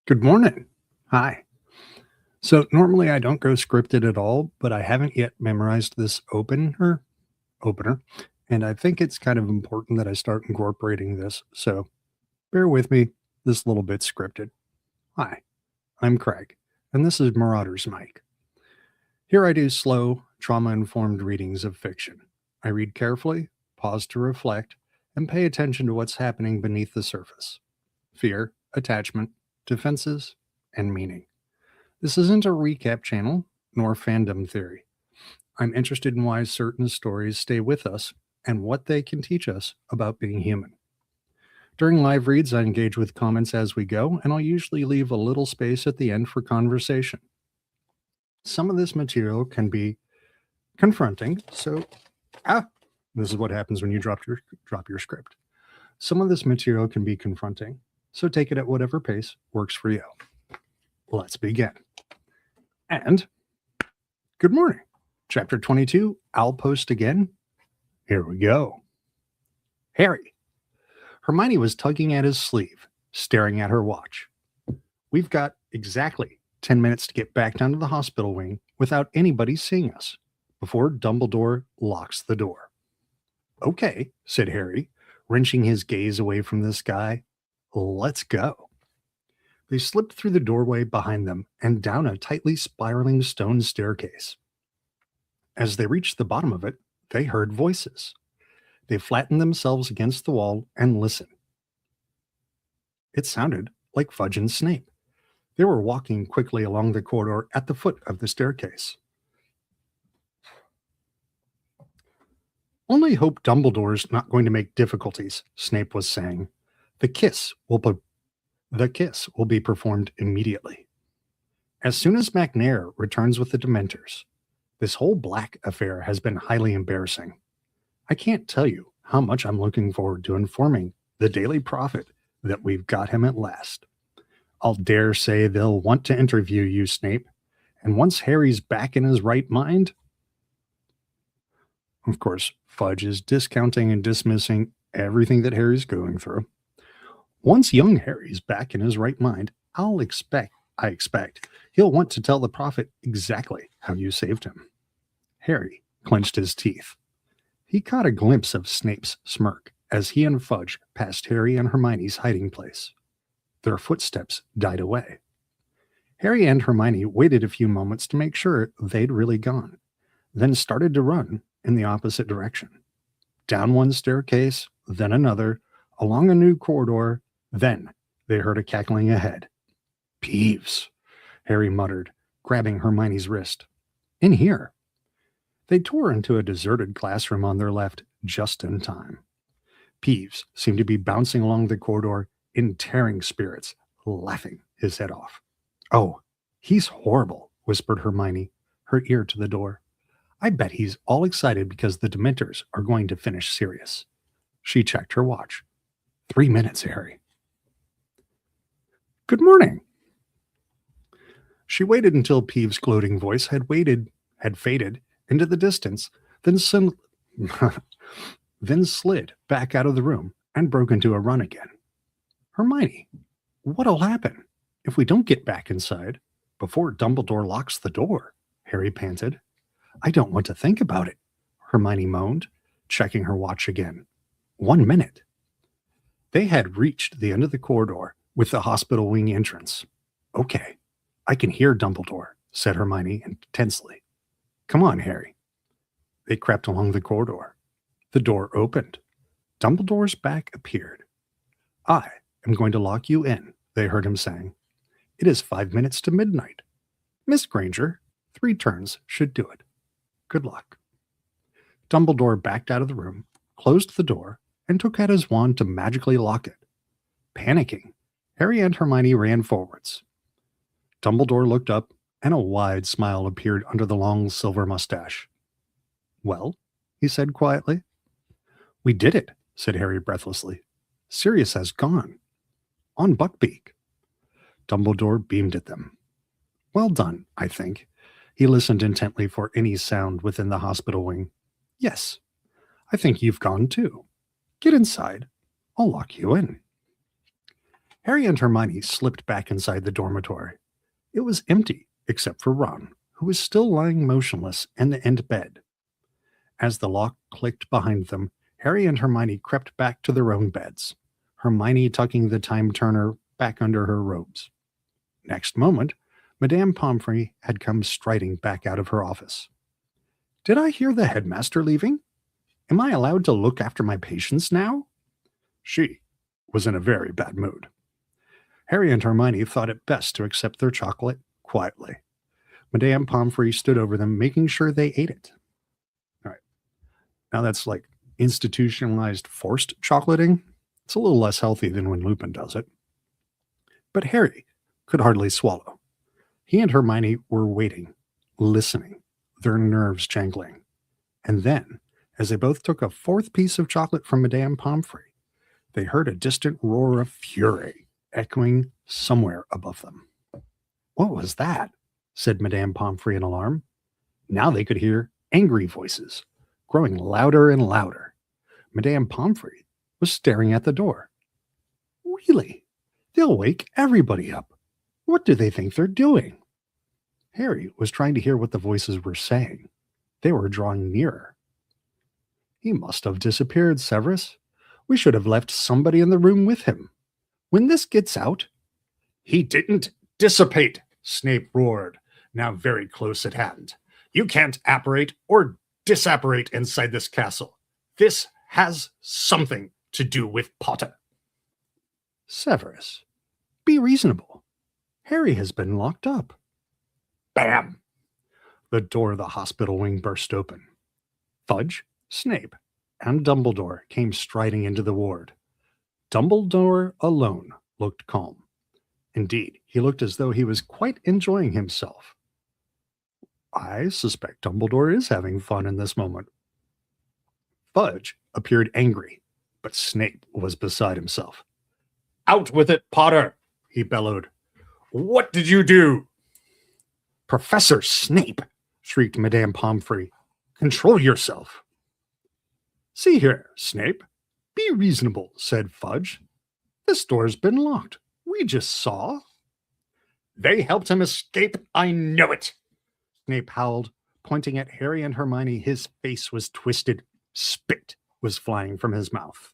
Good morning. Hi. So normally I don't go scripted at all, but I haven't yet memorized this opener, and I think it's kind of important that I start incorporating this. So bear with me. This little bit scripted. Hi, I'm Craig, and this is Marauder's Mike. Here I do slow, trauma-informed readings of fiction. I read carefully, pause to reflect, and pay attention to what's happening beneath the surface. Fear, attachment, defenses, and meaning. This isn't a recap channel, nor fandom theory. I'm interested in why certain stories stay with us and what they can teach us about being human. During live reads, I engage with comments as we go, and I'll usually leave a little space at the end for conversation. Some of this material can be confronting, so this is what happens when you drop your script. Some of this material can be confronting, so take it at whatever pace works for you. Let's begin. And good morning. Chapter 22, I'll post again. Here we go. Harry. Hermione was tugging at his sleeve, staring at her watch. We've got exactly 10 minutes to get back down to the hospital wing without anybody seeing us, before Dumbledore locks the door. Okay, said Harry, wrenching his gaze away from the sky. Let's go. They slipped through the doorway behind them and down a tightly spiraling stone staircase. As they reached the bottom of it, they heard voices. They flattened themselves against the wall and listened. It sounded like Fudge and Snape. They were walking quickly along the corridor at the foot of the staircase. Only hope Dumbledore's not going to make difficulties, Snape was saying. The kiss will be performed immediately. As soon as McNair returns with the Dementors, this whole Black affair has been highly embarrassing. I can't tell you how much I'm looking forward to informing the Daily Prophet that we've got him at last. I'll dare say they'll want to interview you, Snape, and once Harry's back in his right mind... Of course, Fudge is discounting and dismissing everything that Harry's going through. Once young Harry's back in his right mind, I expect he'll want to tell the prophet exactly how you saved him. Harry clenched his teeth. He caught a glimpse of Snape's smirk as he and Fudge passed Harry and Hermione's hiding place. Their footsteps died away. Harry and Hermione waited a few moments to make sure they'd really gone, then started to run in the opposite direction. Down one staircase, then another, along a new corridor. Then they heard a cackling ahead. Peeves, Harry muttered, grabbing Hermione's wrist. In here. They tore into a deserted classroom on their left just in time. Peeves seemed to be bouncing along the corridor in tearing spirits, laughing his head off. Oh, he's horrible, whispered Hermione, her ear to the door. I bet he's all excited because the Dementors are going to finish Sirius. She checked her watch. 3 minutes, Harry. Good morning. She waited until Peeves' gloating voice had faded into the distance, then slid back out of the room and broke into a run again. Hermione, what'll happen if we don't get back inside before Dumbledore locks the door? Harry panted. I don't want to think about it, Hermione moaned, checking her watch again. 1 minute. They had reached the end of the corridor with the hospital wing entrance. Okay, I can hear Dumbledore, said Hermione intensely. Come on, Harry. They crept along the corridor. The door opened. Dumbledore's back appeared. I am going to lock you in, they heard him saying. It is 5 minutes to midnight. Miss Granger, 3 turns should do it. Good luck. Dumbledore backed out of the room, closed the door, and took out his wand to magically lock it. Panicking, Harry and Hermione ran forwards. Dumbledore looked up, and a wide smile appeared under the long silver mustache. Well, he said quietly. We did it, said Harry breathlessly. Sirius has gone. On Buckbeak. Dumbledore beamed at them. Well done, I think. He listened intently for any sound within the hospital wing. Yes, I think you've gone too. Get inside. I'll lock you in. Harry and Hermione slipped back inside the dormitory. It was empty, except for Ron, who was still lying motionless in the end bed. As the lock clicked behind them, Harry and Hermione crept back to their own beds, Hermione tucking the time turner back under her robes. Next moment, Madame Pomfrey had come striding back out of her office. Did I hear the headmaster leaving? Am I allowed to look after my patients now? She was in a very bad mood. Harry and Hermione thought it best to accept their chocolate quietly. Madame Pomfrey stood over them, making sure they ate it. All right. Now that's like institutionalized forced chocolating. It's a little less healthy than when Lupin does it. But Harry could hardly swallow. He and Hermione were waiting, listening, their nerves jangling. And then, as they both took a fourth piece of chocolate from Madame Pomfrey, they heard a distant roar of fury echoing somewhere above them. What was that? Said Madame Pomfrey in alarm. Now they could hear angry voices, growing louder and louder. Madame Pomfrey was staring at the door. Really? They'll wake everybody up. What do they think they're doing? Harry was trying to hear what the voices were saying. They were drawing nearer. He must have disappeared, Severus. We should have left somebody in the room with him. When this gets out... He didn't dissipate, Snape roared, now very close at hand. You can't apparate or disapparate inside this castle. This has something to do with Potter. Severus, be reasonable. Harry has been locked up. Bam! The door of the hospital wing burst open. Fudge, Snape, and Dumbledore came striding into the ward. Dumbledore alone looked calm. Indeed, he looked as though he was quite enjoying himself. I suspect Dumbledore is having fun in this moment. Fudge appeared angry, but Snape was beside himself. Out with it, Potter, he bellowed. What did you do? Professor Snape, shrieked Madame Pomfrey. Control yourself. See here, Snape. Be reasonable, said Fudge. This door's been locked. We just saw. They helped him escape. I know it. Snape howled, pointing at Harry and Hermione. His face was twisted. Spit was flying from his mouth.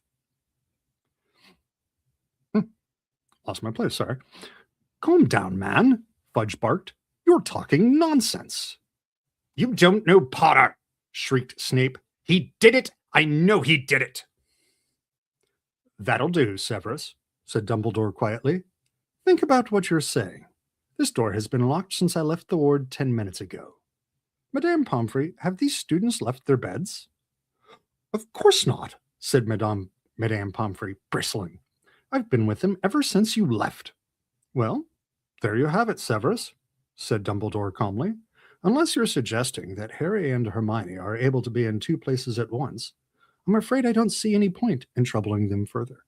Lost my place, sorry. Calm down, man, Fudge barked. You're talking nonsense. You don't know Potter, shrieked Snape. He did it. I know he did it. That'll do, Severus, said Dumbledore quietly. Think about what you're saying. This door has been locked since I left the ward 10 minutes ago. Madame Pomfrey, have these students left their beds? Of course not, said Madame Pomfrey, bristling. I've been with them ever since you left. Well, there you have it, Severus, said Dumbledore calmly. Unless you're suggesting that Harry and Hermione are able to be in two places at once, I'm afraid I don't see any point in troubling them further.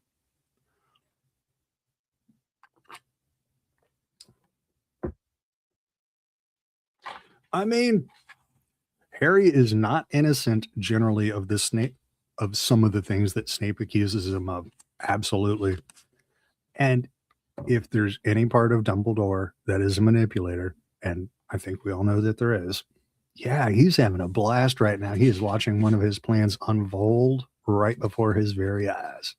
I mean, Harry is not innocent generally of this Snape, of some of the things that Snape accuses him of. Absolutely. And if there's any part of Dumbledore that is a manipulator, and I think we all know that there is, yeah, he's having a blast right now. He is watching one of his plans unfold right before his very eyes.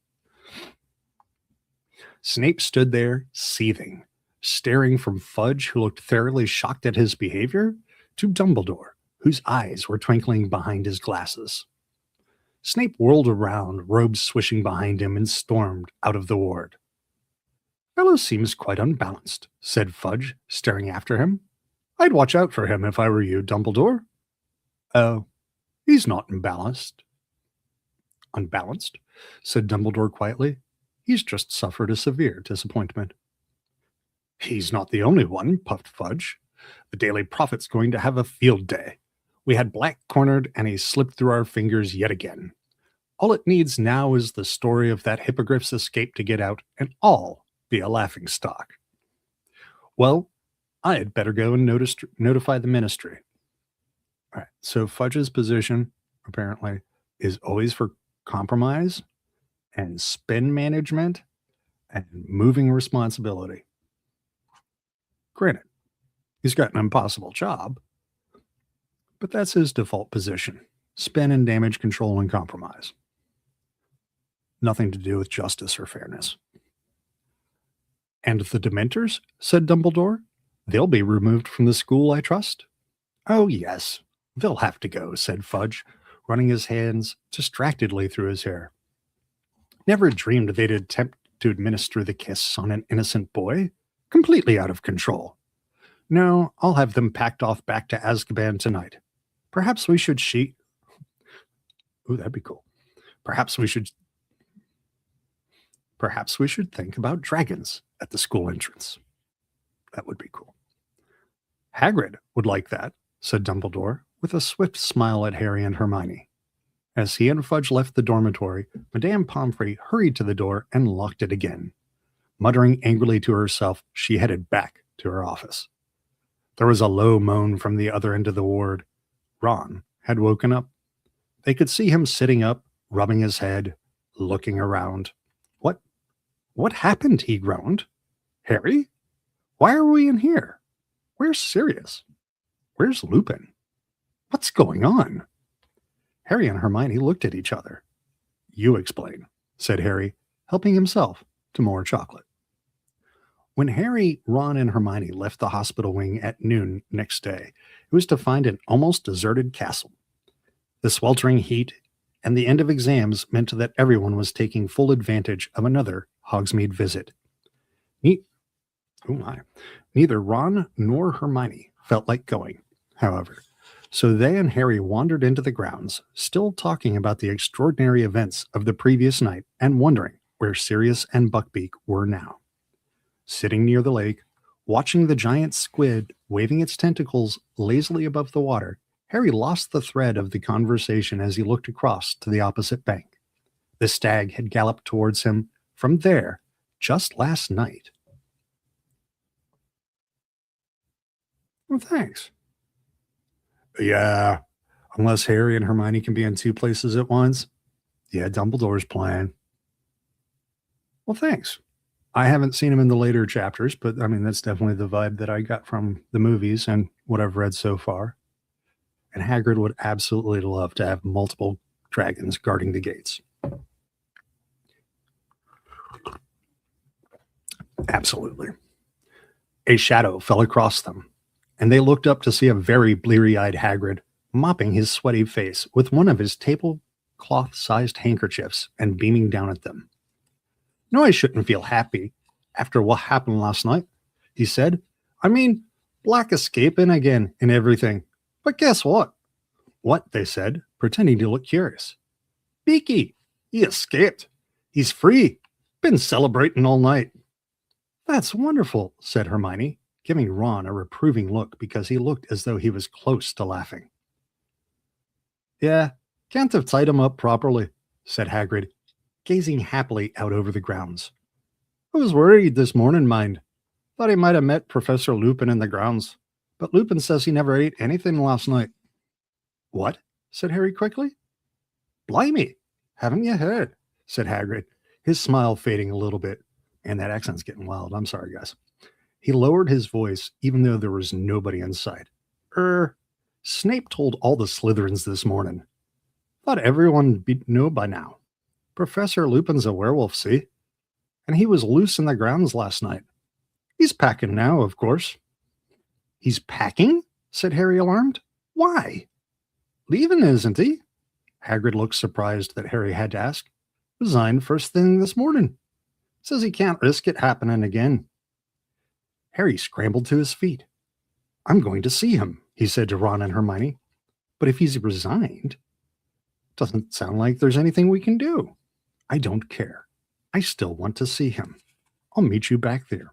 Snape stood there, seething, staring from Fudge, who looked thoroughly shocked at his behavior, to Dumbledore, whose eyes were twinkling behind his glasses. Snape whirled around, robes swishing behind him, and stormed out of the ward. Fellow seems quite unbalanced, said Fudge, staring after him. I'd watch out for him if I were you, Dumbledore. Oh, he's not imbalanced. Unbalanced, said Dumbledore quietly. He's just suffered a severe disappointment. He's not the only one, puffed Fudge. The Daily Prophet's going to have a field day. We had Black cornered, and he slipped through our fingers yet again. All it needs now is the story of that hippogriff's escape to get out, and all be a laughingstock. Well, I had better go and notify the ministry. All right, so Fudge's position, apparently, is always for compromise and spin management and moving responsibility. Granted, he's got an impossible job, but that's his default position: spin and damage control and compromise. Nothing to do with justice or fairness. And the Dementors, said Dumbledore, they'll be removed from the school, I trust. Oh, yes, they'll have to go, said Fudge, running his hands distractedly through his hair. Never dreamed they'd attempt to administer the kiss on an innocent boy. Completely out of control. No, I'll have them packed off back to Azkaban tonight. Perhaps we should Ooh, that'd be cool. Perhaps we should think about dragons at the school entrance. That would be cool. Hagrid would like that, said Dumbledore, with a swift smile at Harry and Hermione. As he and Fudge left the dormitory, Madame Pomfrey hurried to the door and locked it again. Muttering angrily to herself, she headed back to her office. There was a low moan from the other end of the ward. Ron had woken up. They could see him sitting up, rubbing his head, looking around. What happened? He groaned. Harry? Why are we in here? Where's Sirius? Where's Lupin? What's going on? Harry and Hermione looked at each other. You explain, said Harry, helping himself to more chocolate. When Harry, Ron, and Hermione left the hospital wing at noon next day, it was to find an almost deserted castle. The sweltering heat and the end of exams meant that everyone was taking full advantage of another Hogsmeade visit. Neither Ron nor Hermione felt like going, however, so they and Harry wandered into the grounds, still talking about the extraordinary events of the previous night and wondering where Sirius and Buckbeak were now. Sitting near the lake, watching the giant squid waving its tentacles lazily above the water, Harry lost the thread of the conversation as he looked across to the opposite bank. The stag had galloped towards him from there just last night. Well, thanks. Yeah, unless Harry and Hermione can be in two places at once. Yeah, Dumbledore's plan. Well, thanks. I haven't seen him in the later chapters, but I mean, that's definitely the vibe that I got from the movies and what I've read so far. And Hagrid would absolutely love to have multiple dragons guarding the gates. Absolutely. A shadow fell across them, and they looked up to see a very bleary-eyed Hagrid mopping his sweaty face with one of his tablecloth-sized handkerchiefs and beaming down at them. No, I shouldn't feel happy after what happened last night, he said. I mean, Black escaping again and everything. But guess what? What, they said, pretending to look curious. Beaky, he escaped. He's free. Been celebrating all night. That's wonderful, said Hermione, giving Ron a reproving look because he looked as though he was close to laughing. Yeah, can't have tied him up properly, said Hagrid, gazing happily out over the grounds. I was worried this morning, mind. Thought he might have met Professor Lupin in the grounds, but Lupin says he never ate anything last night. What? Said Harry quickly. Blimey, haven't you heard? Said Hagrid, his smile fading a little bit. And that accent's getting wild. I'm sorry, guys. He lowered his voice, even though there was nobody in sight. Snape told all the Slytherins this morning. Thought everyone would know by now. Professor Lupin's a werewolf, see? And he was loose in the grounds last night. He's packing now, of course. He's packing? Said Harry, alarmed. Why? Leaving, isn't he? Hagrid looked surprised that Harry had to ask. Resigned first thing this morning. Says he can't risk it happening again. Harry scrambled to his feet. I'm going to see him, he said to Ron and Hermione. But if he's resigned, doesn't sound like there's anything we can do. I don't care. I still want to see him. I'll meet you back there.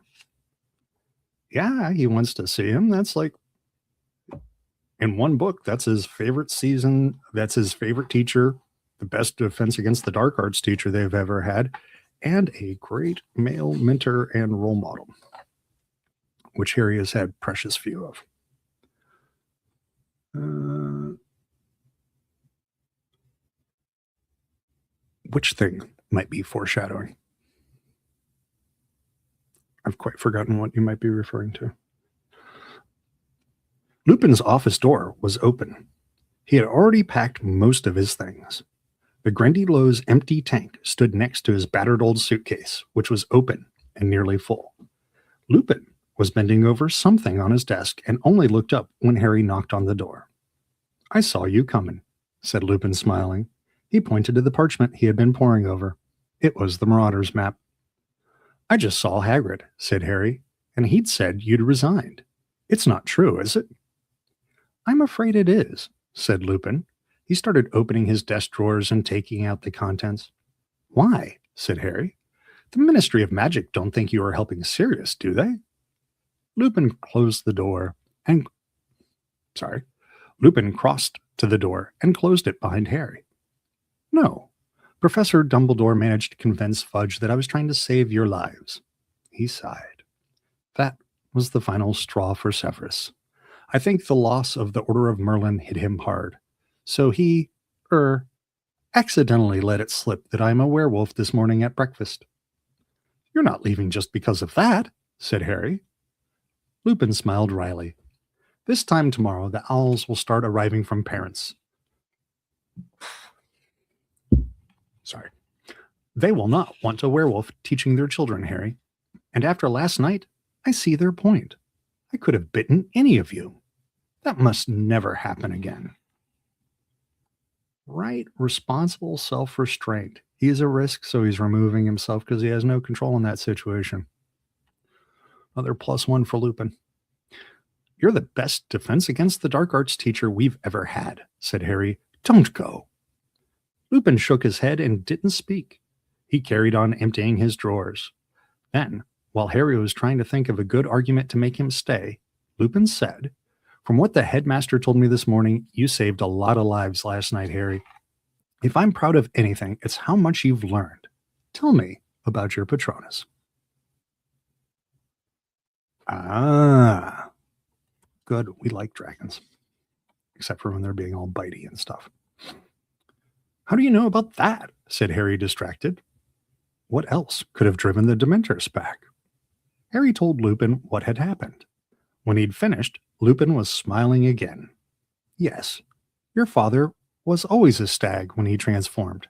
Yeah, he wants to see him. That's like, in one book, that's his favorite season. That's his favorite teacher, the best Defense Against the Dark Arts teacher they've ever had, and a great male mentor and role model, which Harry has had precious few of. Which thing might be foreshadowing? I've quite forgotten what you might be referring to. Lupin's office door was open. He had already packed most of his things. The Grindylows' empty tank stood next to his battered old suitcase, which was open and nearly full. Lupin was bending over something on his desk and only looked up when Harry knocked on the door. "I saw you coming," said Lupin, smiling. He pointed to the parchment he had been poring over. It was the Marauder's map. "I just saw Hagrid," said Harry, "and he'd said you'd resigned. It's not true, is it?" "I'm afraid it is," said Lupin. He started opening his desk drawers and taking out the contents. "Why?" said Harry. "The Ministry of Magic don't think you are helping Sirius, do they?" Lupin closed the door and... Lupin crossed to the door and closed it behind Harry. "No. Professor Dumbledore managed to convince Fudge that I was trying to save your lives." He sighed. That was the final straw for Severus. I think the loss of the Order of Merlin hit him hard. So he, accidentally let it slip that I'm a werewolf this morning at breakfast. "You're not leaving just because of that," said Harry. Lupin smiled wryly. "This time tomorrow, the owls will start arriving from parents. They will not want a werewolf teaching their children, Harry. And after last night, I see their point. I could have bitten any of you. That must never happen again." Right, responsible self-restraint. He is a risk, so he's removing himself because he has no control in that situation. Another +1 for Lupin. "You're the best defense against the dark arts teacher we've ever had," said Harry. "Don't go." Lupin shook his head and didn't speak. He carried on emptying his drawers. Then, while Harry was trying to think of a good argument to make him stay, Lupin said, "From what the headmaster told me this morning, you saved a lot of lives last night, Harry. If I'm proud of anything, it's how much you've learned. Tell me about your Patronus." "Ah, good. We like dragons. Except for when they're being all bitey and stuff." "How do you know about that?" said Harry, distracted. What else could have driven the Dementors back? Harry told Lupin what had happened. When he'd finished, Lupin was smiling again. "Yes, your father was always a stag when he transformed,"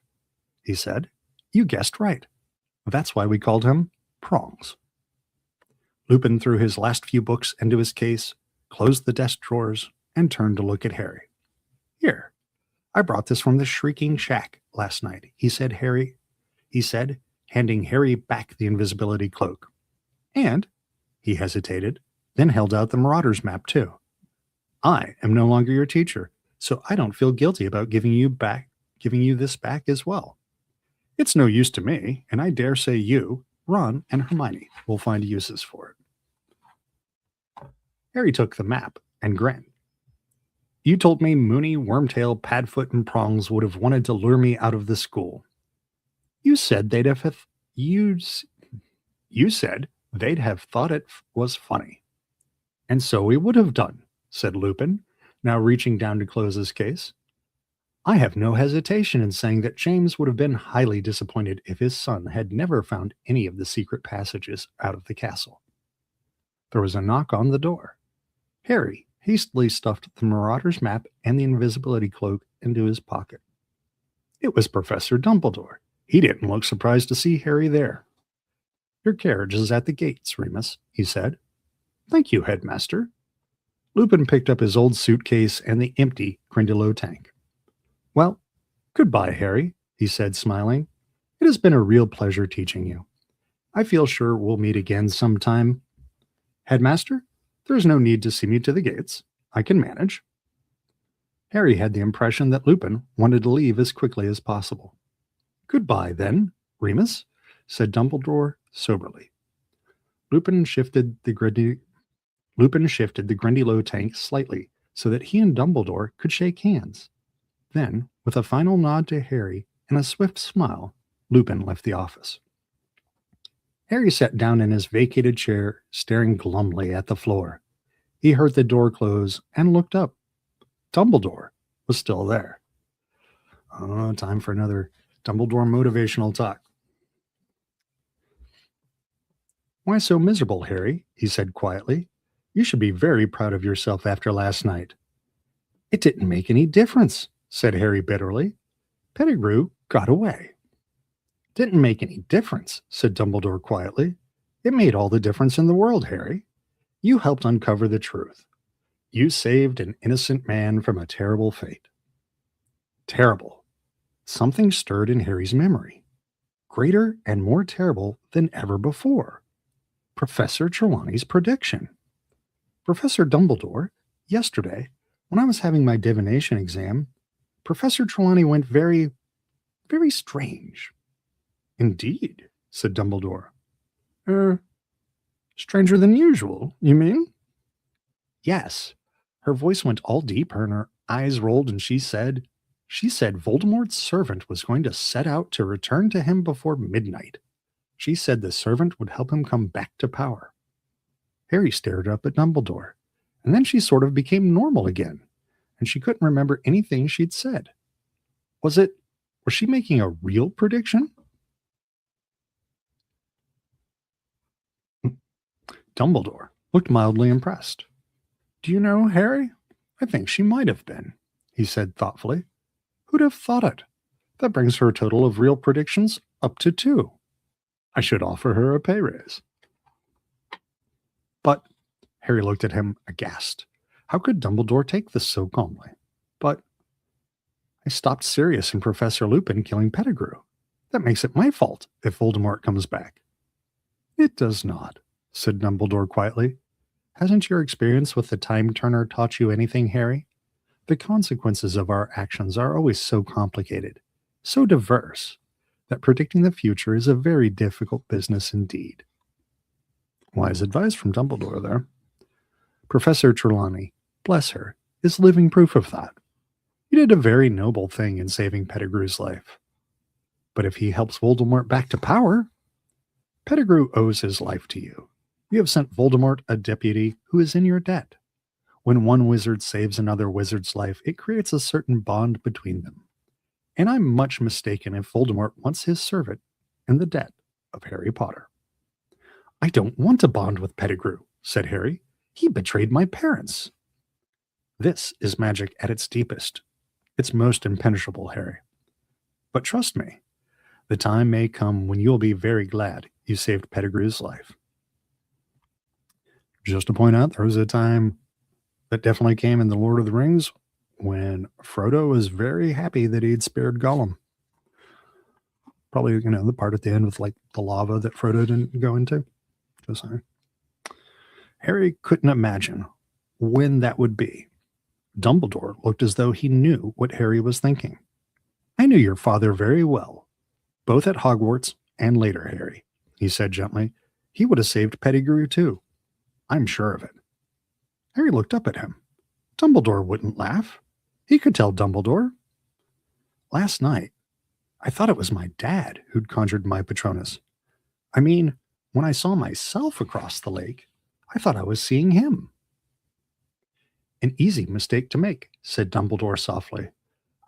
he said. "You guessed right. That's why we called him Prongs." Lupin threw his last few books into his case, closed the desk drawers, and turned to look at Harry. "Here, I brought this from the Shrieking Shack last night," he said, handing Harry back the invisibility cloak. "And," he hesitated, then held out the Marauder's map too. "I am no longer your teacher, so I don't feel guilty about giving you this back as well. It's no use to me, and I dare say you, Ron, and Hermione will find uses for it." Harry took the map and grinned. "You told me Moony, Wormtail, Padfoot, and Prongs would have wanted to lure me out of the school. You said they'd have thought it was funny." "And so we would have done," said Lupin, now reaching down to close his case. "I have no hesitation in saying that James would have been highly disappointed if his son had never found any of the secret passages out of the castle." There was a knock on the door. Harry hastily stuffed the Marauder's map and the invisibility cloak into his pocket. It was Professor Dumbledore. He didn't look surprised to see Harry there. "Your carriage is at the gates, Remus," he said. "Thank you, Headmaster." Lupin picked up his old suitcase and the empty Grindylow tank. "Well, goodbye, Harry," he said, smiling. "It has been a real pleasure teaching you. I feel sure we'll meet again sometime. Headmaster, there's no need to see me to the gates. I can manage." Harry had the impression that Lupin wanted to leave as quickly as possible. "Goodbye, then, Remus," said Dumbledore soberly. Lupin shifted the Grindylow tank slightly so that he and Dumbledore could shake hands. Then, with a final nod to Harry and a swift smile, Lupin left the office. Harry sat down in his vacated chair, staring glumly at the floor. He heard the door close and looked up. Dumbledore was still there. Oh, time for another Dumbledore motivational talk. Why so miserable, Harry? He said quietly. You should be very proud of yourself after last night. It didn't make any difference, said Harry bitterly. Pettigrew got away. Didn't make any difference, said Dumbledore quietly. It made all the difference in the world, Harry. You helped uncover the truth. You saved an innocent man from a terrible fate. Terrible. Something stirred in Harry's memory. Greater and more terrible than ever before. Professor Trelawney's prediction. Professor Dumbledore, yesterday, when I was having my divination exam, Professor Trelawney went very, very strange. Indeed, said Dumbledore. Stranger than usual, you mean? Yes. Her voice went all deep and her eyes rolled, and she said Voldemort's servant was going to set out to return to him before midnight. She said the servant would help him come back to power. Harry stared up at Dumbledore, and then she sort of became normal again, and she couldn't remember anything she'd said. Was she making a real prediction? Dumbledore looked mildly impressed. Do you know, Harry? I think she might have been, he said thoughtfully. Who'd have thought it? That brings her total of real predictions up to 2. I should offer her a pay raise. But Harry looked at him aghast. How could Dumbledore take this so calmly? But I stopped Sirius and Professor Lupin killing Pettigrew. That makes it my fault if Voldemort comes back. It does not, said Dumbledore quietly. Hasn't your experience with the Time Turner taught you anything, Harry? The consequences of our actions are always so complicated, so diverse, that predicting the future is a very difficult business indeed. Wise advice from Dumbledore there. Professor Trelawney, bless her, is living proof of that. You did a very noble thing in saving Pettigrew's life. But if he helps Voldemort back to power, Pettigrew owes his life to you. You have sent Voldemort a deputy who is in your debt. When one wizard saves another wizard's life, it creates a certain bond between them. And I'm much mistaken if Voldemort wants his servant in the debt of Harry Potter. I don't want to bond with Pettigrew, said Harry. He betrayed my parents. This is magic at its deepest. It's most impenetrable, Harry. But trust me, the time may come when you'll be very glad you saved Pettigrew's life. Just to point out, there was a time that definitely came in The Lord of the Rings when Frodo was very happy that he'd spared Gollum. Probably, the part at the end with like the lava that Frodo didn't go into. Just saying. Harry couldn't imagine when that would be. Dumbledore looked as though he knew what Harry was thinking. I knew your father very well, both at Hogwarts and later, Harry, he said gently. He would have saved Pettigrew too. I'm sure of it. Harry looked up at him. Dumbledore wouldn't laugh. He could tell Dumbledore. Last night, I thought it was my dad who'd conjured my Patronus. I mean, when I saw myself across the lake, I thought I was seeing him. An easy mistake to make, said Dumbledore softly.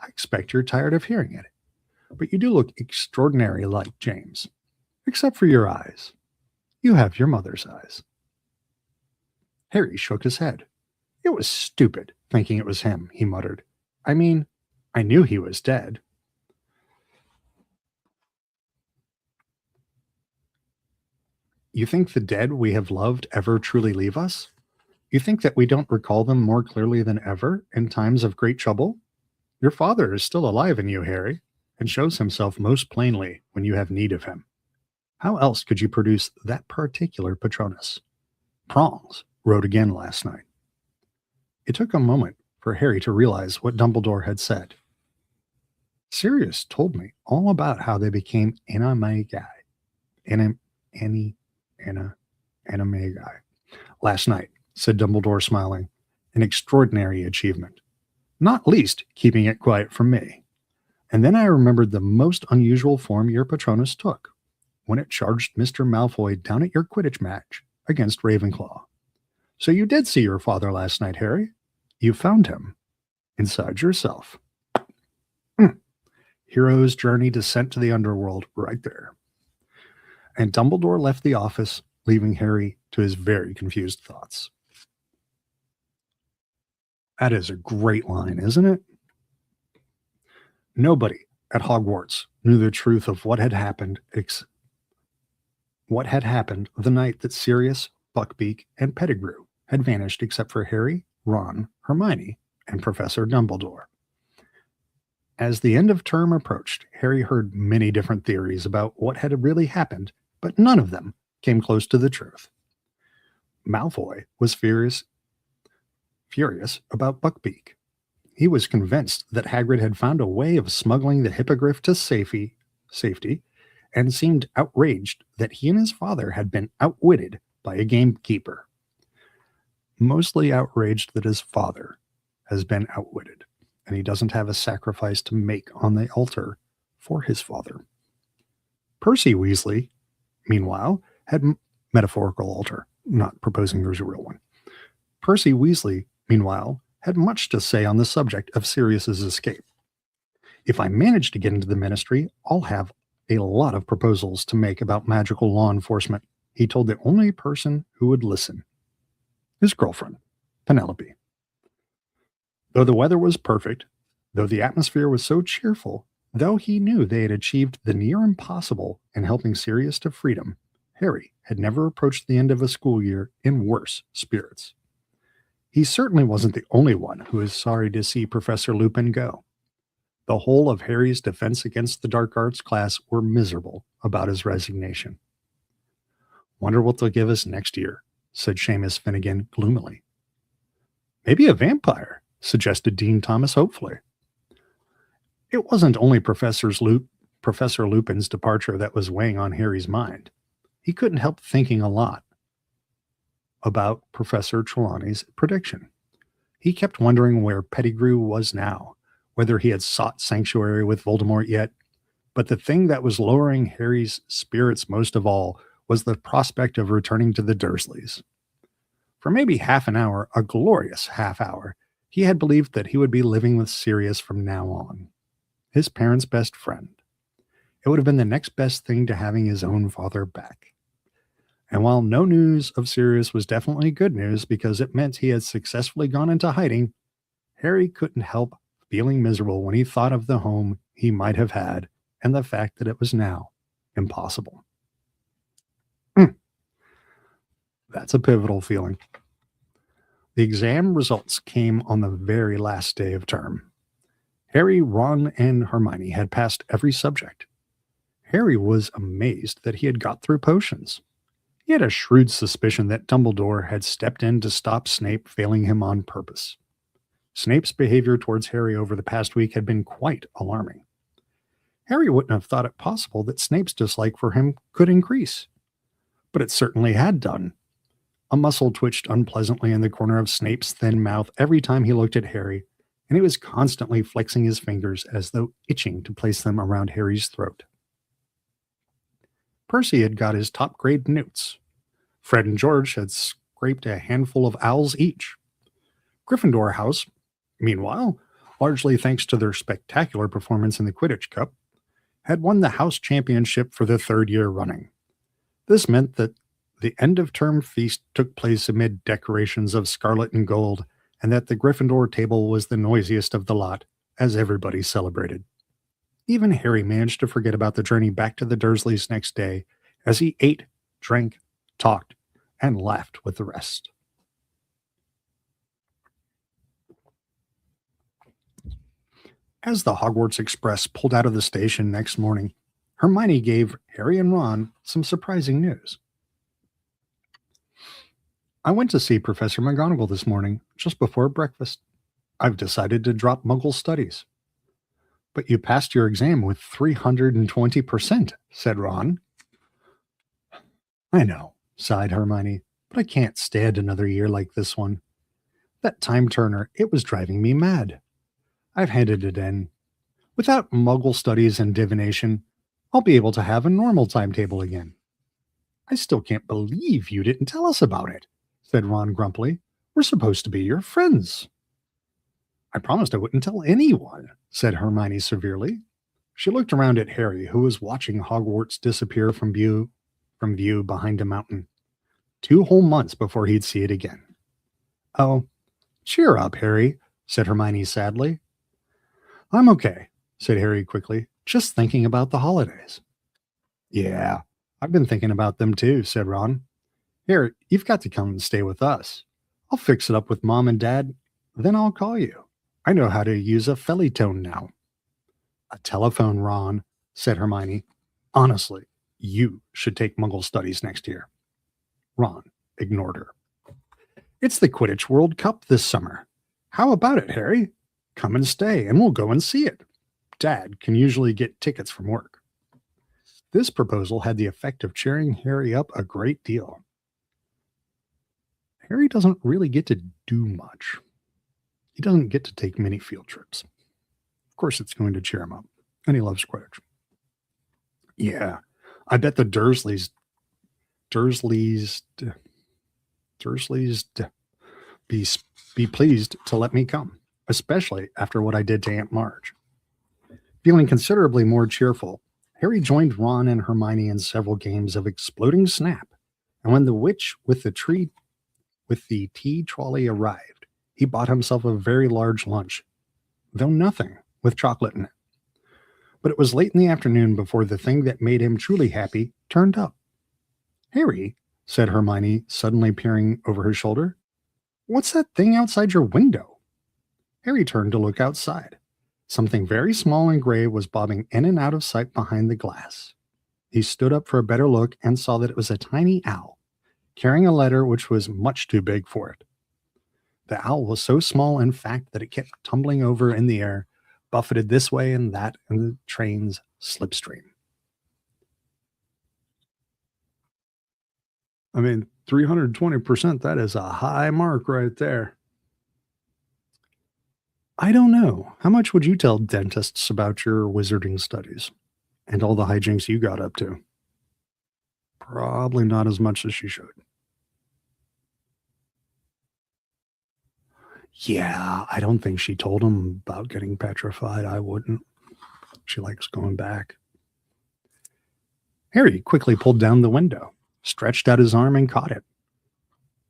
I expect you're tired of hearing it, but you do look extraordinarily like James, except for your eyes. You have your mother's eyes. Harry shook his head. It was stupid, thinking it was him, he muttered. I mean, I knew he was dead. You think the dead we have loved ever truly leave us? You think that we don't recall them more clearly than ever in times of great trouble? Your father is still alive in you, Harry, and shows himself most plainly when you have need of him. How else could you produce that particular Patronus? Prongs wrote again last night. It took a moment for Harry to realize what Dumbledore had said. Sirius told me all about how they became animagi last night, said Dumbledore, smiling. An extraordinary achievement. Not least keeping it quiet from me. And then I remembered the most unusual form your Patronus took, when it charged Mr. Malfoy down at your Quidditch match against Ravenclaw. So you did see your father last night, Harry. You found him inside yourself. Hero's journey descent to the underworld right there. And Dumbledore left the office leaving Harry to his very confused thoughts. That is a great line, isn't it? Nobody at Hogwarts knew the truth of what had happened the night that Sirius, Buckbeak, and Pettigrew had vanished except for Harry, Ron, Hermione, and Professor Dumbledore. As the end of term approached, Harry heard many different theories about what had really happened, but none of them came close to the truth. Malfoy was furious about Buckbeak. He was convinced that Hagrid had found a way of smuggling the hippogriff to safety and seemed outraged that he and his father had been outwitted by a gamekeeper. Mostly outraged that his father has been outwitted, and he doesn't have a sacrifice to make on the altar for his father. Percy Weasley, meanwhile, had metaphorical altar, not proposing there's a real one. Percy Weasley, meanwhile, had much to say on the subject of Sirius's escape. If I manage to get into the ministry, I'll have a lot of proposals to make about magical law enforcement, he told the only person who would listen. His girlfriend, Penelope. Though the weather was perfect, though the atmosphere was so cheerful, though he knew they had achieved the near impossible in helping Sirius to freedom, Harry had never approached the end of a school year in worse spirits. He certainly wasn't the only one who was sorry to see Professor Lupin go. The whole of Harry's Defense Against the Dark Arts class were miserable about his resignation. Wonder what they'll give us next year, said Seamus Finnegan gloomily. Maybe a vampire, suggested Dean Thomas hopefully. It wasn't only Professor Lupin's departure that was weighing on Harry's mind. He couldn't help thinking a lot about Professor Trelawney's prediction. He kept wondering where Pettigrew was now, whether he had sought sanctuary with Voldemort yet. But the thing that was lowering Harry's spirits most of all was the prospect of returning to the Dursleys. For maybe half an hour, a glorious half hour, he had believed that he would be living with Sirius from now on, his parents' best friend. It would have been the next best thing to having his own father back. And while no news of Sirius was definitely good news because it meant he had successfully gone into hiding, Harry couldn't help feeling miserable when he thought of the home he might have had and the fact that it was now impossible. That's a pivotal feeling. The exam results came on the very last day of term. Harry, Ron, and Hermione had passed every subject. Harry was amazed that he had got through potions. He had a shrewd suspicion that Dumbledore had stepped in to stop Snape failing him on purpose. Snape's behavior towards Harry over the past week had been quite alarming. Harry wouldn't have thought it possible that Snape's dislike for him could increase. But it certainly had done. A muscle twitched unpleasantly in the corner of Snape's thin mouth every time he looked at Harry, and he was constantly flexing his fingers as though itching to place them around Harry's throat. Percy had got his top-grade newts. Fred and George had scraped a handful of owls each. Gryffindor House, meanwhile, largely thanks to their spectacular performance in the Quidditch Cup, had won the house championship for the third year running. This meant that the end-of-term feast took place amid decorations of scarlet and gold, and that the Gryffindor table was the noisiest of the lot, as everybody celebrated. Even Harry managed to forget about the journey back to the Dursleys next day, as he ate, drank, talked, and laughed with the rest. As the Hogwarts Express pulled out of the station next morning, Hermione gave Harry and Ron some surprising news. I went to see Professor McGonagall this morning, just before breakfast. I've decided to drop Muggle studies. But you passed your exam with 320%, said Ron. I know, sighed Hermione, but I can't stand another year like this one. That time turner, it was driving me mad. I've handed it in. Without Muggle studies and divination, I'll be able to have a normal timetable again. I still can't believe you didn't tell us about it, said Ron grumpily. We're supposed to be your friends. I promised I wouldn't tell anyone, said Hermione severely. She looked around at Harry, who was watching Hogwarts disappear from view behind a mountain. 2 whole months before he'd see it again. Oh, cheer up, Harry, said Hermione sadly. I'm okay, said Harry quickly, just thinking about the holidays. Yeah, I've been thinking about them too, said Ron. Here, you've got to come and stay with us. I'll fix it up with Mom and Dad, then I'll call you. I know how to use a fellytone now. A telephone, Ron, said Hermione. Honestly, you should take Muggle studies next year. Ron ignored her. It's the Quidditch World Cup this summer. How about it, Harry? Come and stay, and we'll go and see it. Dad can usually get tickets from work. This proposal had the effect of cheering Harry up a great deal. Harry doesn't really get to do much. He doesn't get to take many field trips. Of course, it's going to cheer him up, and he loves Quidditch. Yeah, I bet the Dursleys be pleased to let me come, especially after what I did to Aunt Marge. Feeling considerably more cheerful, Harry joined Ron and Hermione in several games of Exploding Snap, and when the witch with the tea trolley arrived, he bought himself a very large lunch, though nothing with chocolate in it. But it was late in the afternoon before the thing that made him truly happy turned up. Harry, said Hermione, suddenly peering over her shoulder, what's that thing outside your window? Harry turned to look outside. Something very small and gray was bobbing in and out of sight behind the glass. He stood up for a better look and saw that it was a tiny owl, carrying a letter which was much too big for it. The owl was so small, in fact, that it kept tumbling over in the air, buffeted this way and that in the train's slipstream. I mean, 320%, that is a high mark right there. I don't know. How much would you tell dentists about your wizarding studies and all the hijinks you got up to? Probably not as much as you should. Yeah, I don't think she told him about getting petrified. I wouldn't. She likes going back. Harry quickly pulled down the window, stretched out his arm, and caught it.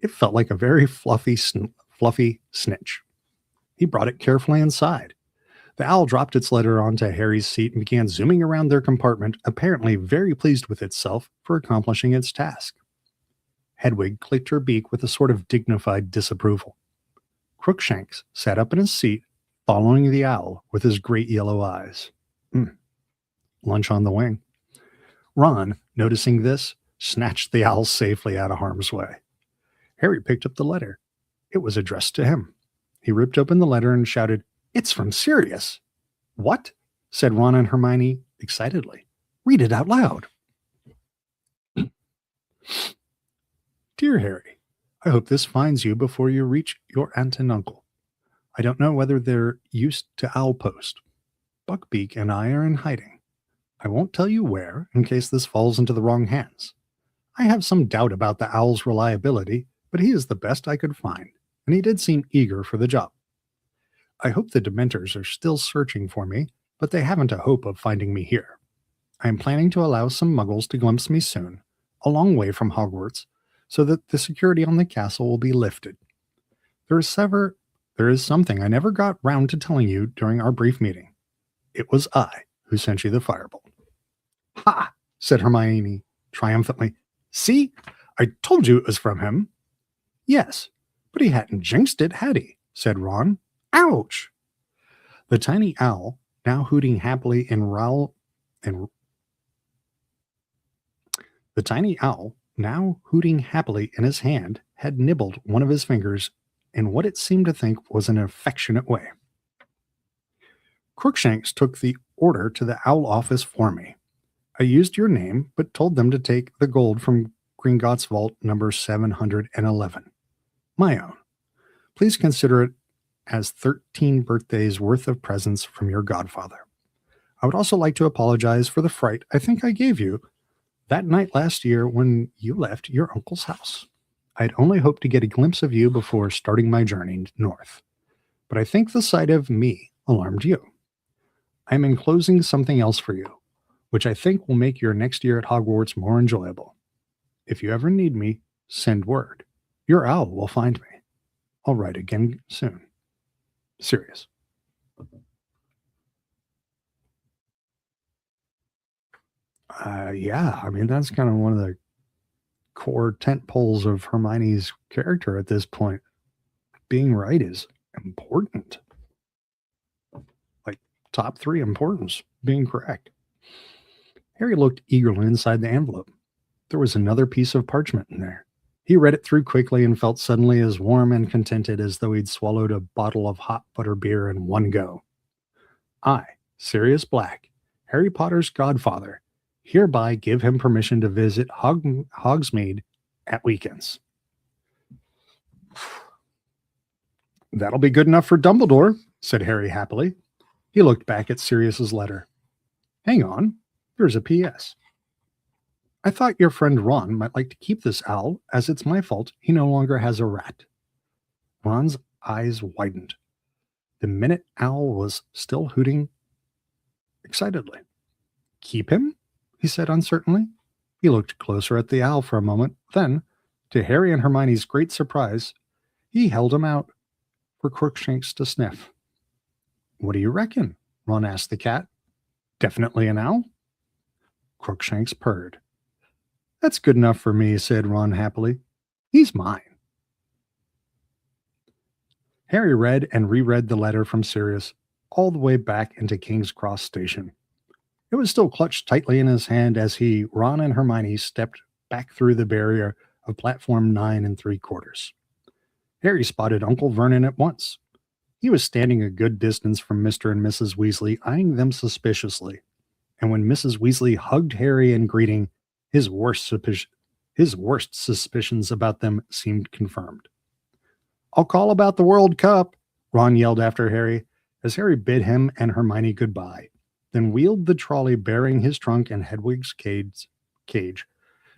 It felt like a very fluffy snitch. He brought it carefully inside. The owl dropped its letter onto Harry's seat and began zooming around their compartment, apparently very pleased with itself for accomplishing its task. Hedwig clicked her beak with a sort of dignified disapproval. Crookshanks sat up in his seat, following the owl with his great yellow eyes. Lunch on the wing. Ron, noticing this, snatched the owl safely out of harm's way. Harry picked up the letter. It was addressed to him. He ripped open the letter and shouted, "It's from Sirius." "What?" said Ron and Hermione excitedly. "Read it out loud." Dear Harry, I hope this finds you before you reach your aunt and uncle. I don't know whether they're used to owl post. Buckbeak and I are in hiding. I won't tell you where, in case this falls into the wrong hands. I have some doubt about the owl's reliability, but he is the best I could find, and he did seem eager for the job. I hope the Dementors are still searching for me, but they haven't a hope of finding me here. I am planning to allow some Muggles to glimpse me soon, a long way from Hogwarts, so that the security on the castle will be lifted. There is something I never got round to telling you during our brief meeting. It was I who sent you the firebolt. Ha! Said Hermione triumphantly. See? I told you it was from him. Yes, but he hadn't jinxed it, had he? Said Ron. Ouch! The tiny owl, now hooting happily in his hand, had nibbled one of his fingers in what it seemed to think was an affectionate way. Crookshanks took the order to the owl office for me. I used your name, but told them to take the gold from Gringotts Vault number 711. My own. Please consider it as 13 birthdays worth of presents from your godfather. I would also like to apologize for the fright I think I gave you that night last year when you left your uncle's house. I had only hoped to get a glimpse of you before starting my journey north, but I think the sight of me alarmed you. I am enclosing something else for you, which I think will make your next year at Hogwarts more enjoyable. If you ever need me, Send word. Your owl will find me. I'll write again soon. Sirius. Yeah, I mean, that's kind of one of the core tent poles of Hermione's character at this point. Being right is important. Like top 3 importance, being correct. Harry looked eagerly inside the envelope. There was another piece of parchment in there. He read it through quickly and felt suddenly as warm and contented as though he'd swallowed a bottle of hot butter beer in one go. I, Sirius Black, Harry Potter's godfather, hereby give him permission to visit Hogsmeade at weekends. That'll be good enough for Dumbledore, said Harry happily. He looked back at Sirius's letter. Hang on, there's a P.S. I thought your friend Ron might like to keep this owl, as it's my fault he no longer has a rat. Ron's eyes widened. The minute owl was still hooting excitedly. Keep him? He said uncertainly. He looked closer at the owl for a moment. Then, to Harry and Hermione's great surprise, he held him out for Crookshanks to sniff. What do you reckon? Ron asked the cat. Definitely an owl? Crookshanks purred. That's good enough for me, said Ron happily. He's mine. Harry read and reread the letter from Sirius all the way back into King's Cross Station. It was still clutched tightly in his hand as Ron and Hermione stepped back through the barrier of platform 9 3/4. Harry spotted Uncle Vernon at once. He was standing a good distance from Mr. and Mrs. Weasley, eyeing them suspiciously. And when Mrs. Weasley hugged Harry in greeting, his worst suspicions about them seemed confirmed. I'll call about the World Cup, Ron yelled after Harry, as Harry bid him and Hermione goodbye, then wheeled the trolley bearing his trunk and Hedwig's cage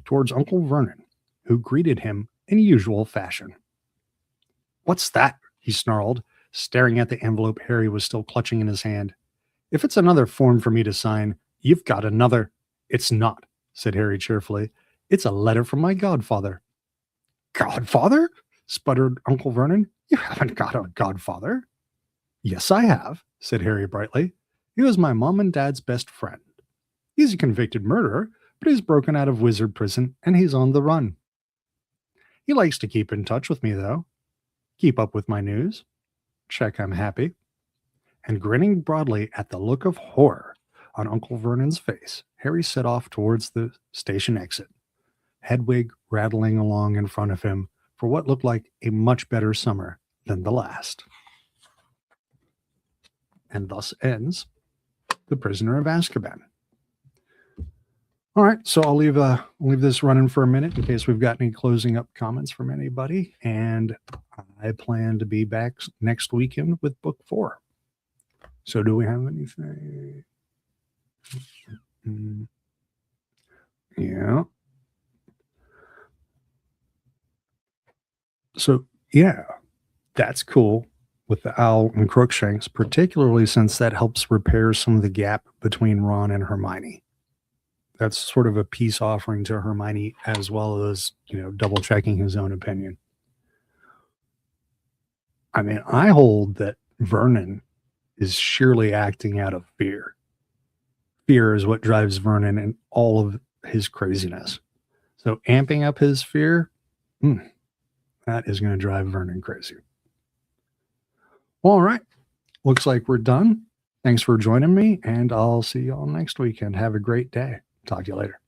towards Uncle Vernon, who greeted him in usual fashion. What's that? He snarled, staring at the envelope Harry was still clutching in his hand. If it's another form for me to sign, you've got another. It's not, said Harry cheerfully. It's a letter from my godfather. Godfather? Sputtered Uncle Vernon. You haven't got a godfather. Yes, I have, said Harry brightly. He was my mom and dad's best friend. He's a convicted murderer, but he's broken out of wizard prison and he's on the run. He likes to keep in touch with me, though. Keep up with my news. Check I'm happy. And grinning broadly at the look of horror on Uncle Vernon's face, Harry set off towards the station exit, Hedwig rattling along in front of him for what looked like a much better summer than the last. And thus ends The Prisoner of Azkaban. All right, so I'll leave this running for a minute in case we've got any closing up comments from anybody. And I plan to be back next weekend with book 4. So do we have anything? Yeah. So, yeah, that's cool with the owl and Crookshanks, particularly since that helps repair some of the gap between Ron and Hermione. That's sort of a peace offering to Hermione as well as, double checking his own opinion. I mean, I hold that Vernon is sheerly acting out of fear. Fear is what drives Vernon and all of his craziness. So amping up his fear, that is going to drive Vernon crazy. All right. Looks like we're done. Thanks for joining me, and I'll see you all next weekend. Have a great day. Talk to you later.